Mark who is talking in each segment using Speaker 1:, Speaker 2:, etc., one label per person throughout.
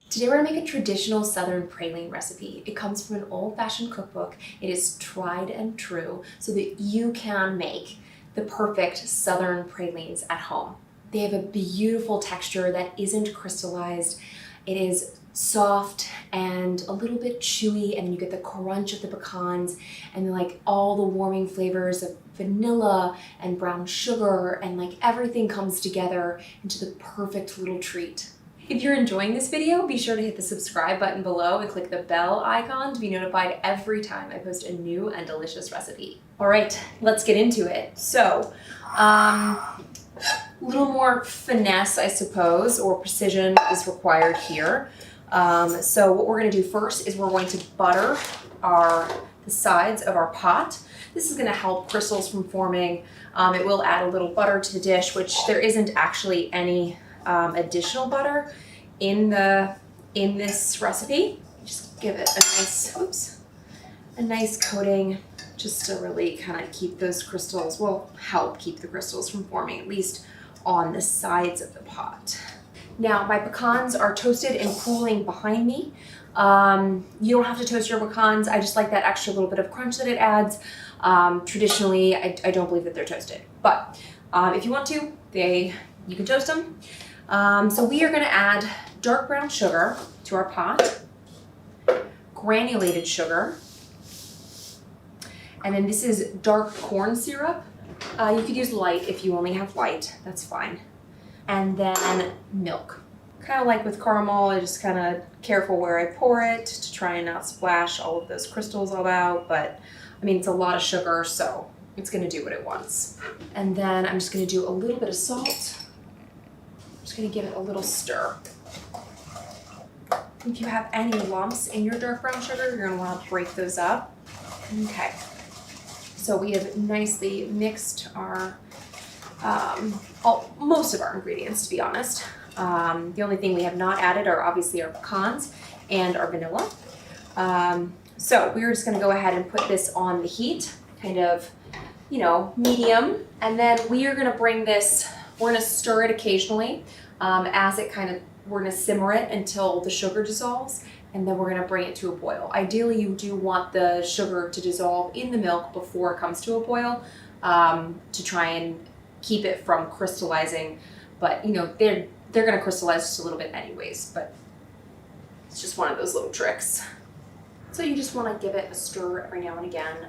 Speaker 1: Today we're gonna make a traditional Southern praline recipe. It comes from an old-fashioned cookbook. It is tried and true so that you can make the perfect Southern pralines at home. They have a beautiful texture that isn't crystallized. It is soft and a little bit chewy, and then you get the crunch of the pecans and then like all the warming flavors of vanilla and brown sugar, and like everything comes together into the perfect little treat. If you're enjoying this video, be sure to hit the subscribe button below and click the bell icon to be notified every time I post a new and delicious recipe. All right, let's get into it. So, a little more finesse, I suppose, or precision is required here. So what we're gonna do first is we're going to butter the sides of our pot. This is gonna help crystals from forming. It will add a little butter to the dish, which there isn't actually any additional butter in this recipe. Just give it a nice coating, just to really kind of keep those crystals, well, help keep the crystals from forming, at least on the sides of the pot. Now, my pecans are toasted and cooling behind me. You don't have to toast your pecans. I just like that extra little bit of crunch that it adds. Traditionally, I don't believe that they're toasted, but if you want to, you can toast them. So we are gonna add dark brown sugar to our pot, granulated sugar, and then this is dark corn syrup. You could use light if you only have light, that's fine. And then milk. Kind of like with caramel, I just kind of careful where I pour it to try and not splash all of those crystals all out, but I mean, it's a lot of sugar, so it's gonna do what it wants. And then I'm just gonna do a little bit of salt. Just gonna give it a little stir. If you have any lumps in your dark brown sugar, you're gonna wanna break those up. Okay, so we have nicely mixed our, most of our ingredients, to be honest. The only thing we have not added are obviously our pecans and our vanilla. So we're just gonna go ahead and put this on the heat, kind of, medium. And then we are gonna bring this, we're gonna stir it occasionally we're gonna simmer it until the sugar dissolves, and then we're gonna bring it to a boil. Ideally, you do want the sugar to dissolve in the milk before it comes to a boil, to try and keep it from crystallizing. But they're gonna crystallize just a little bit anyways, but it's just one of those little tricks. So you just wanna give it a stir every now and again.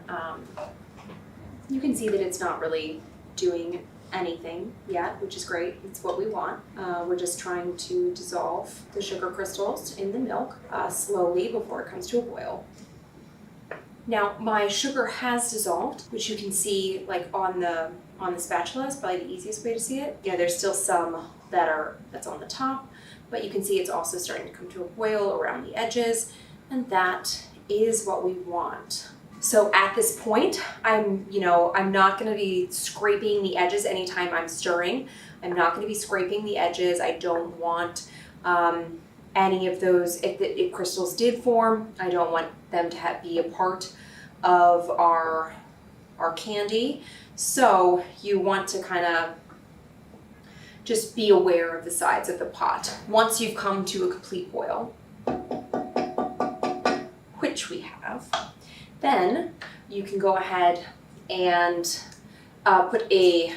Speaker 1: You can see that it's not really doing anything yet, which is great. It's what we want. We're just trying to dissolve the sugar crystals in the milk slowly before it comes to a boil. Now my sugar has dissolved, which you can see like on the spatula is probably the easiest way to see it. There's still some that's on the top, but you can see it's also starting to come to a boil around the edges, and that is what we want. So at this point, I'm not gonna be scraping the edges anytime I'm stirring. I'm not gonna be scraping the edges. I don't want any of those, if crystals did form, I don't want them to be a part of our candy. So you want to kind of just be aware of the sides of the pot. Once you've come to a complete boil, which we have, then you can go ahead and put a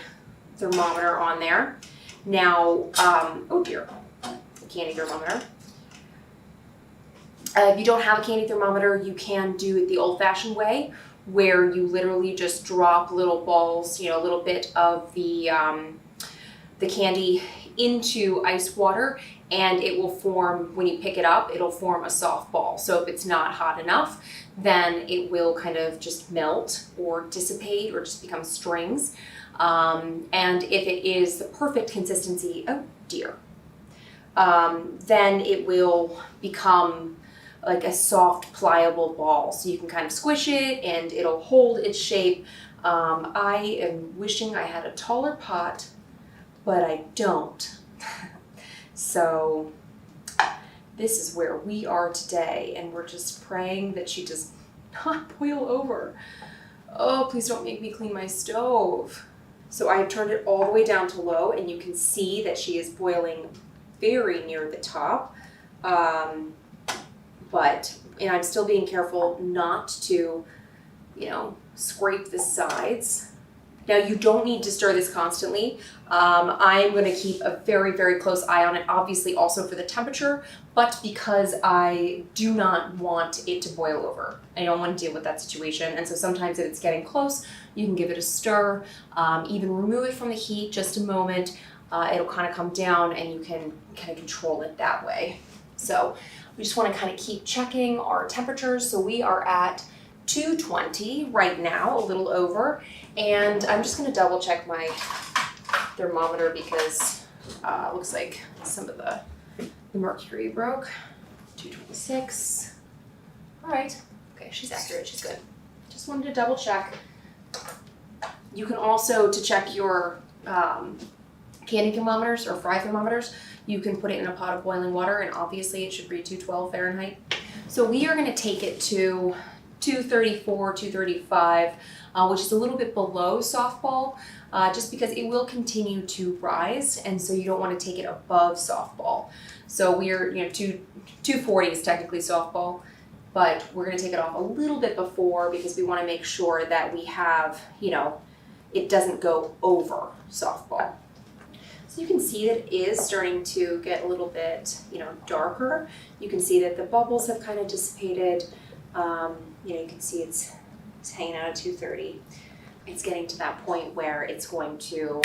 Speaker 1: thermometer on there. Now, oh dear, a candy thermometer. If you don't have a candy thermometer, you can do it the old-fashioned way, where you literally just drop little balls, a little bit of the candy into ice water, and it will form, when you pick it up, it'll form a soft ball. So if it's not hot enough, then it will kind of just melt or dissipate or just become strings. And if it is the perfect consistency, oh dear, then it will become like a soft, pliable ball. So you can kind of squish it and it'll hold its shape. I am wishing I had a taller pot, but I don't. So this is where we are today, and we're just praying that she does not boil over. Oh, please don't make me clean my stove. So I've turned it all the way down to low, and you can see that she is boiling very near the top. And I'm still being careful not to, scrape the sides. Now you don't need to stir this constantly. I'm going to keep a very, very close eye on it, obviously also for the temperature, but because I do not want it to boil over. I don't want to deal with that situation. And so sometimes if it's getting close, you can give it a stir, even remove it from the heat just a moment. It'll kind of come down and you can kind of control it that way. So we just want to kind of keep checking our temperatures. So we are at 220 right now, a little over. And I'm just going to double check my thermometer because it looks like some of the mercury broke. 226. All right. Okay, she's accurate. She's good. Just wanted to double check. You can also, to check your candy thermometers or fry thermometers, you can put it in a pot of boiling water, and obviously it should read 212 Fahrenheit. So we are going to take it to 234, 235, which is a little bit below softball, just because it will continue to rise, and so you don't want to take it above softball. So we're, 240 is technically softball, but we're going to take it off a little bit before because we want to make sure that we have, it doesn't go over softball. So you can see that it is starting to get a little bit, darker. You can see that the bubbles have kind of dissipated. You can see it's hanging out at 230. It's getting to that point where it's going to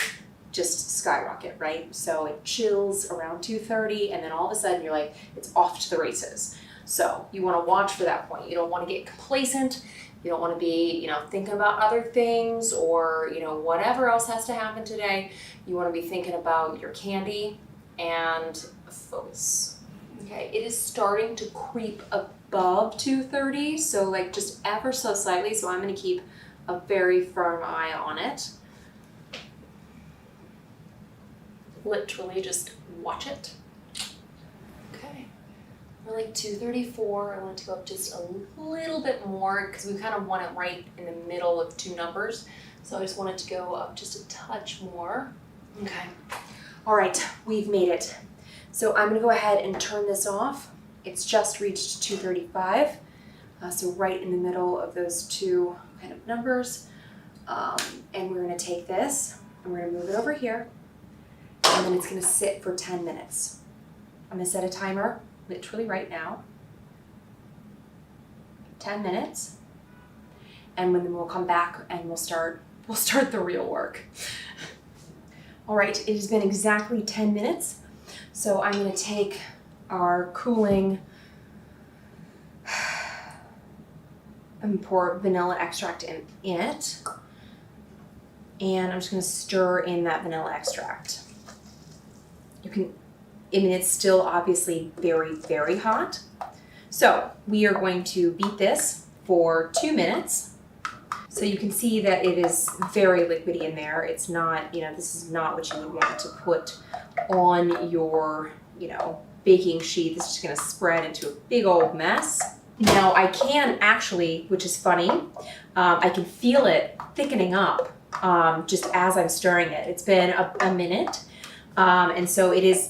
Speaker 1: just skyrocket, right? So it chills around 230, and then all of a sudden you're like, it's off to the races. So you want to watch for that point. You don't want to get complacent. You don't want to be, thinking about other things or, whatever else has to happen today. You want to be thinking about your candy and focus. Okay, it is starting to creep above 230, so like just ever so slightly. So I'm going to keep a very firm eye on it. Literally just watch it. Okay. We're like 234. I want it to go up just a little bit more because we kind of want it right in the middle of two numbers. So I just want it to go up just a touch more. Okay. All right, we've made it. So I'm gonna go ahead and turn this off. It's just reached 235. So right in the middle of those two kind of numbers. And we're gonna take this and we're gonna move it over here. And then it's gonna sit for 10 minutes. I'm gonna set a timer literally right now. 10 minutes. And then we'll come back and we'll start the real work. All right, it has been exactly 10 minutes. So I'm gonna take our cooling and pour vanilla extract in it. And I'm just gonna stir in that vanilla extract. It's still obviously very, very hot. So we are going to beat this for 2 minutes. So you can see that it is very liquidy in there. It's not, this is not what you would want to put on your, baking sheet. This is just gonna spread into a big old mess. Now I can actually, which is funny, I can feel it thickening up just as I'm stirring it. It's been a minute. And so it is,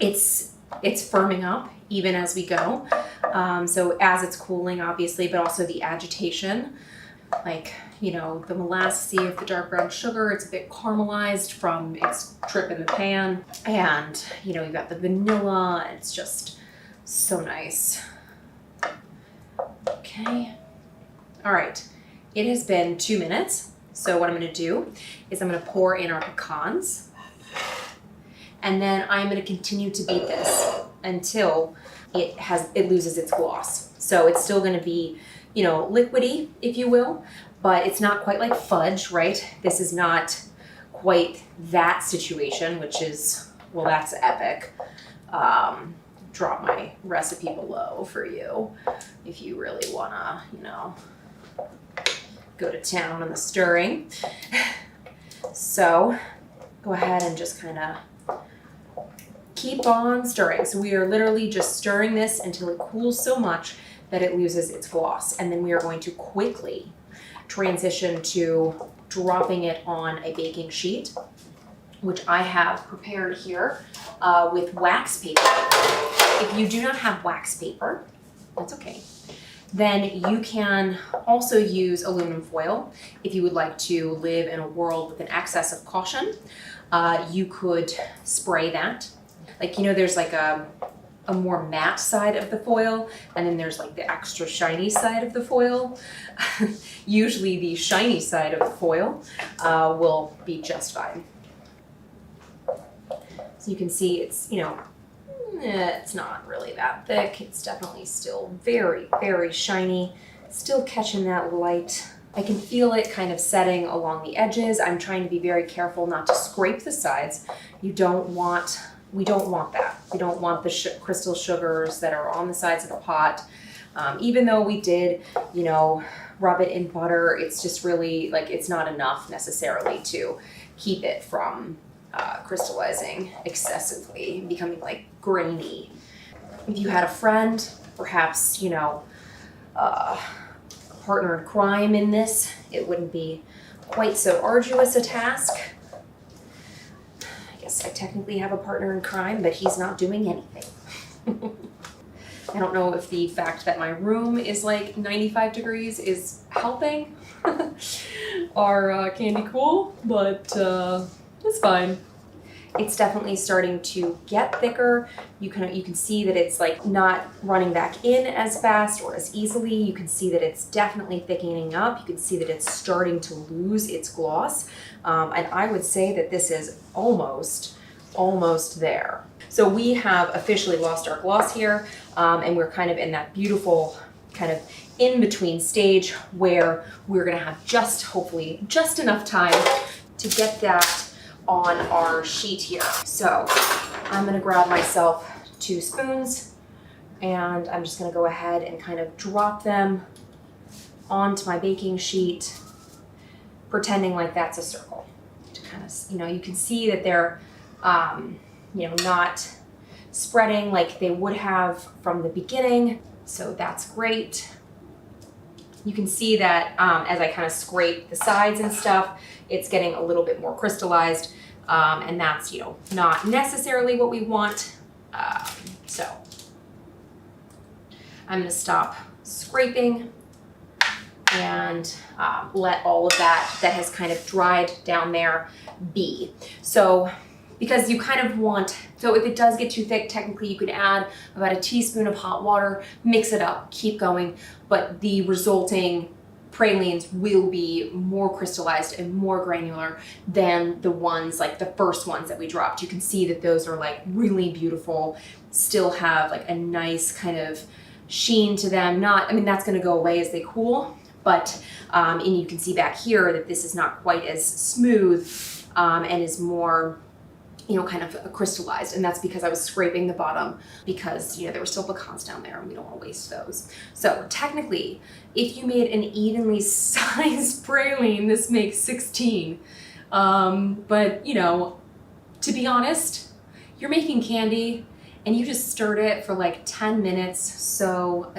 Speaker 1: it's firming up even as we go. So as it's cooling, obviously, but also the agitation, like, the molasses, the dark brown sugar, it's a bit caramelized from its trip in the pan. And, you've got the vanilla, and it's just so nice. Okay. All right. It has been 2 minutes. So what I'm going to do is I'm going to pour in our pecans. And then I'm going to continue to beat this until it loses its gloss. So it's still going to be, liquidy, if you will, but it's not quite like fudge, right? This is not quite that situation, which is, well, that's epic. Drop my recipe below for you if you really wanna, go to town on the stirring. So go ahead and just kind of keep on stirring. So we are literally just stirring this until it cools so much that it loses its gloss. And then we are going to quickly transition to dropping it on a baking sheet which I have prepared here with wax paper. If you do not have wax paper, that's okay. Then you can also use aluminum foil. If you would like to live in a world with an excess of caution, you could spray that. Like, you know, there's like a more matte side of the foil, and then there's like the extra shiny side of the foil. Usually the shiny side of the foil will be just fine. So you can see it's, you know, it's not really that thick. It's definitely still very, very shiny, still catching that light. I can feel it kind of setting along the edges. I'm trying to be very careful not to scrape the sides. We don't want that. We don't want the crystal sugars that are on the sides of the pot. Even though we did, you know, rub it in butter, it's just really like, it's not enough necessarily to keep it from crystallizing excessively, becoming like grainy. If you had a friend, perhaps, you know, a partner in crime in this, it wouldn't be quite so arduous a task. I guess I technically have a partner in crime, but he's not doing anything. I don't know if the fact that my room is like 95 degrees is helping our candy cool, but it's fine. It's definitely starting to get thicker. You can see that it's like not running back in as fast or as easily. You can see that it's definitely thickening up. You can see that it's starting to lose its gloss. And I would say that this is almost there. So we have officially lost our gloss here, and we're kind of in that beautiful kind of in-between stage where we're gonna have hopefully just enough time to get that on our sheet here. So I'm gonna grab myself 2 spoons, and I'm just gonna go ahead and kind of drop them onto my baking sheet, pretending like that's a circle. To kind of, you know, you can see that they're, you know, not spreading like they would have from the beginning. So that's great. You can see that as I kind of scrape the sides and stuff, it's getting a little bit more crystallized, and that's, you know, not necessarily what we want. So I'm gonna stop scraping and let all of that has kind of dried down there be. So because you kind of want, so if it does get too thick, technically you could add about a teaspoon of hot water, mix it up, keep going, but the resulting pralines will be more crystallized and more granular than the ones, like the first ones that we dropped. You can see that those are like really beautiful, still have like a nice kind of sheen to them. I mean, that's gonna go away as they cool, but, and you can see back here that this is not quite as smooth and is more, you know, kind of crystallized, and that's because I was scraping the bottom because, you know, there were still pecans down there and we don't want to waste those. So technically, if you made an evenly sized praline, this makes 16. But, you know, to be honest, you're making candy and you just stirred it for like 10 minutes. So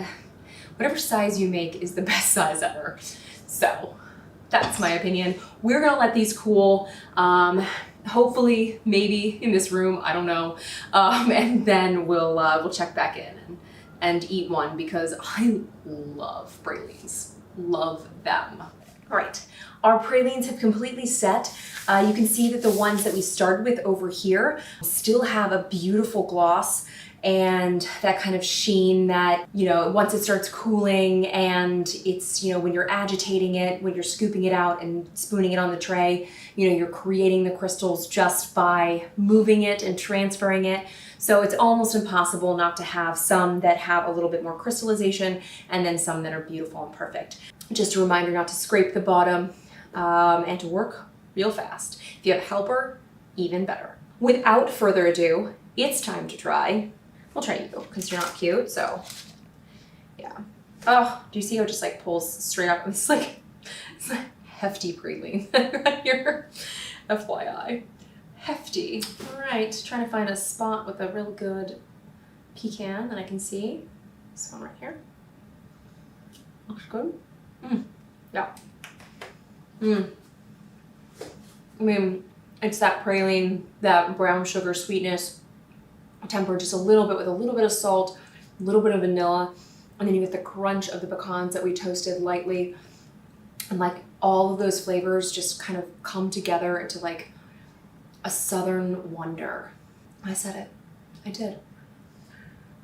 Speaker 1: whatever size you make is the best size ever. So that's my opinion. We're gonna let these cool. Hopefully, maybe in this room, I don't know, and then we'll check back in and eat one because I love pralines, love them. All right, our pralines have completely set. You can see that the ones that we started with over here still have a beautiful gloss and that kind of sheen that, you know, once it starts cooling and it's, you know, when you're agitating it, when you're scooping it out and spooning it on the tray, you know, you're creating the crystals just by moving it and transferring it. So it's almost impossible not to have some that have a little bit more crystallization and then some that are beautiful and perfect. Just a reminder not to scrape the bottom and to work real fast. If you have a helper, even better. Without further ado, it's time to try. I'll try you because you're not cute, so yeah. Oh, do you see how it just like pulls straight up? It's like hefty praline right here. FYI. Hefty. All right, trying to find a spot with a real good pecan that I can see. This one right here. Looks good. Yeah. I mean, It's that praline, that brown sugar sweetness, tempered just a little bit with a little bit of salt, a little bit of vanilla, and then you get the crunch of the pecans that we toasted lightly. And like all of those flavors just kind of come together into like a southern wonder. I said it. I did.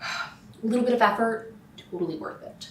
Speaker 1: A little bit of effort, totally worth it.